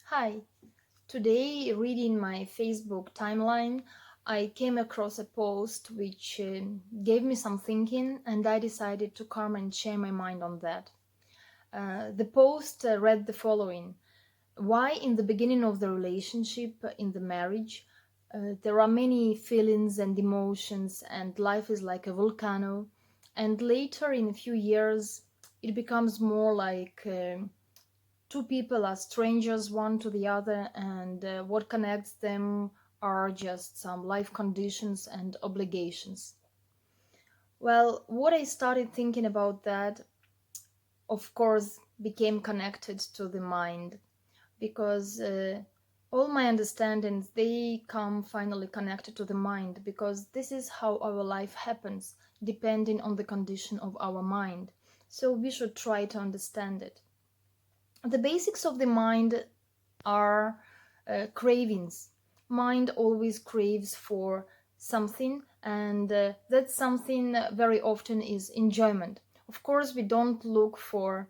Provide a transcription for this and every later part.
Hi, today reading my Facebook timeline, I came across a post which gave me some thinking, and I decided to come and share my mind on that. The post read the following: why, in the beginning of the relationship, in the marriage, there are many feelings and emotions, and life is like a volcano, and later, in a few years, it becomes more like two people are strangers one to the other, and what connects them are just some life conditions and obligations. Well, what I started thinking about that, of course, became connected to the mind, because all my understandings, they come finally connected to the mind, because this is how our life happens, depending on the condition of our mind. So we should try to understand it. The basics of the mind are cravings. Mind always craves for something, and that something very often is enjoyment. Of course, we don't look for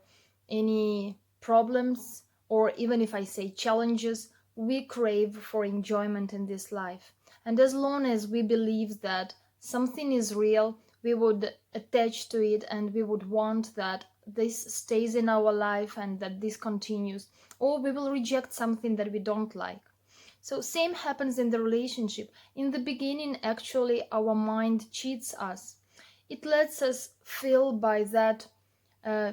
any problems, or even if I say challenges, we crave for enjoyment in this life. And as long as we believe that something is real, we would attach to it, and we would want that this stays in our life and that this continues, or we will reject something that we don't like. So same happens in the relationship. In the beginning, actually, our mind cheats us. It lets us feel by that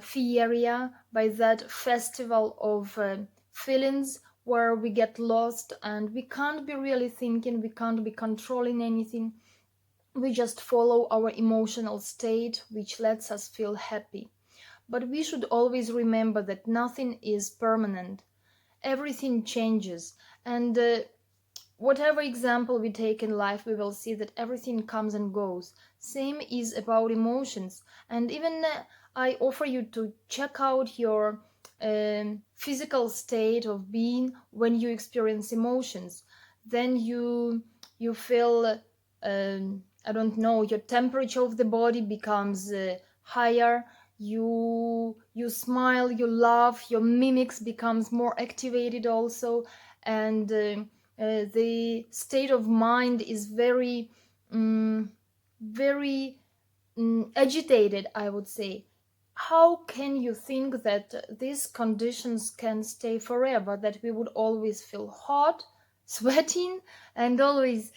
feria, by that festival of feelings, where we get lost and we can't be really thinking, we can't be controlling anything. We just follow our emotional state, which lets us feel happy. But we should always remember that nothing is permanent. Everything changes. And whatever example we take in life, we will see that everything comes and goes. Same is about emotions. And even I offer you to check out your physical state of being when you experience emotions. Then you feel, I don't know, your temperature of the body becomes higher. You smile, you laugh, your mimics becomes more activated also, and the state of mind is very agitated, I would say. How can you think that these conditions can stay forever, that we would always feel hot, sweating, and always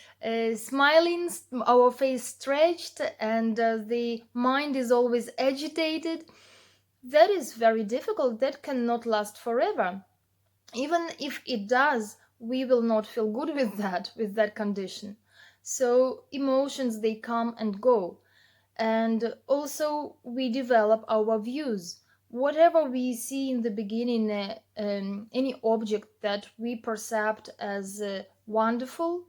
smiling, our face stretched, and the mind is always agitated? That is very difficult. That cannot last forever. Even if it does, we will not feel good with that condition. So emotions, they come and go. And also we develop our views. Whatever we see in the beginning, any object that we perceived as wonderful,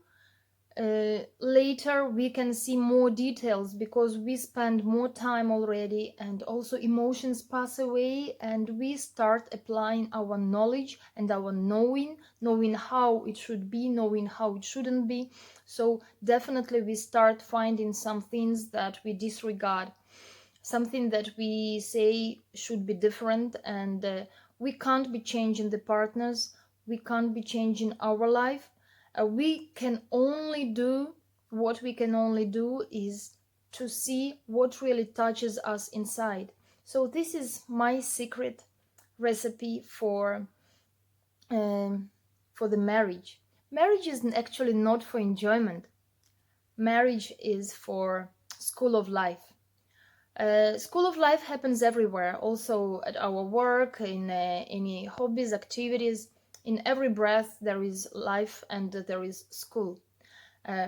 later we can see more details, because we spend more time already, and also emotions pass away, and we start applying our knowledge and our knowing how it should be, knowing how it shouldn't be. So definitely we start finding some things that we disregard, something that we say should be different, and we can't be changing the partners, we can't be changing our life. We can only do what we can only do is to see what really touches us inside. So this is my secret recipe um, for the marriage. Marriage is actually not for enjoyment. Marriage is for school of life. School of life happens everywhere, also at our work, in any hobbies, activities. In every breath, there is life and there is school,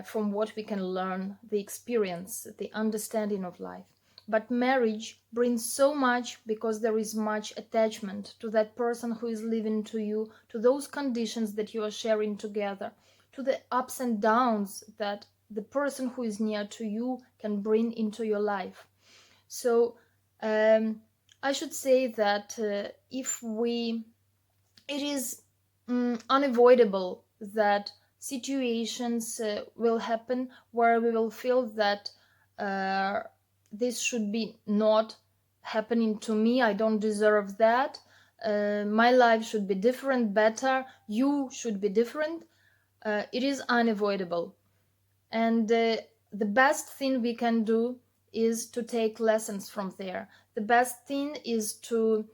from what we can learn, the experience, the understanding of life. But marriage brings so much, because there is much attachment to that person who is living to you, to those conditions that you are sharing together, to the ups and downs that the person who is near to you can bring into your life. So I should say that if we, it is unavoidable that situations will happen where we will feel that uh, this should be not happening to me. I don't deserve that. my life should be different, better, you should be different, it is unavoidable. And the best thing we can do is to take lessons from there. The best thing is to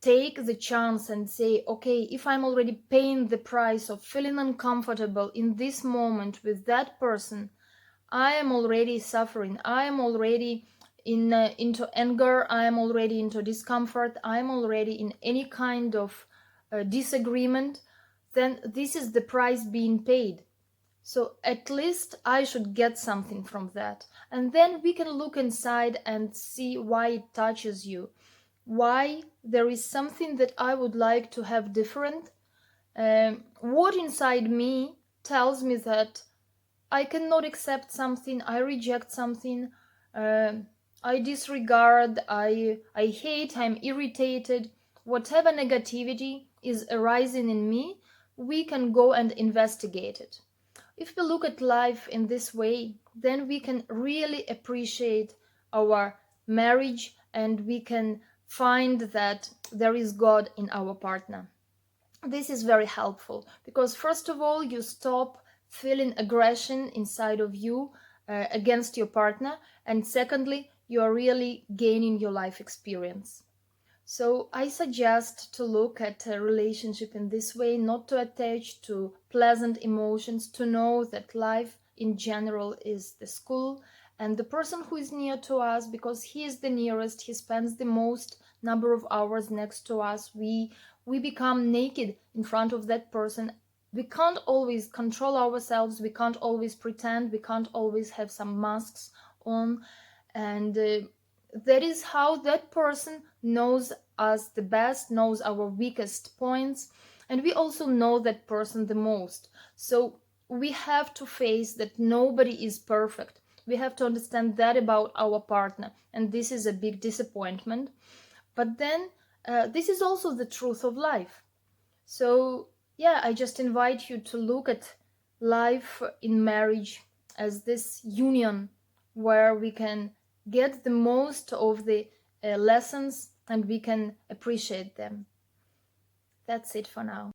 take the chance and say, okay, if I'm already paying the price of feeling uncomfortable in this moment with that person, I am already suffering, I am already into anger, I am already into discomfort, I am already in any kind of disagreement, then this is the price being paid. So at least I should get something from that. And then we can look inside and see why it touches you, why there is something that I would like to have different. What inside me tells me that I cannot accept something, I reject something, uh, I disregard, I hate, I'm irritated. Whatever negativity is arising in me, we can go and investigate it. If we look at life in this way, then we can really appreciate our marriage and we can find that there is God in our partner. This is very helpful because, first of all, you stop feeling aggression inside of you against your partner, and secondly, you are really gaining your life experience. So I suggest to look at a relationship in this way, not to attach to pleasant emotions, to know that life in general is the school, and the person who is near to us, because he is the nearest, he spends the most number of hours next to us, we become naked in front of that person. We can't always control ourselves, we can't always pretend, we can't always have some masks on, and that is how that person knows us the best, knows our weakest points, and we also know that person the most. So we have to face that nobody is perfect. We have to understand that about our partner, and this is a big disappointment. But then this is also the truth of life. So yeah, I just invite you to look at life in marriage as this union where we can get the most of the lessons and we can appreciate them. That's it for now.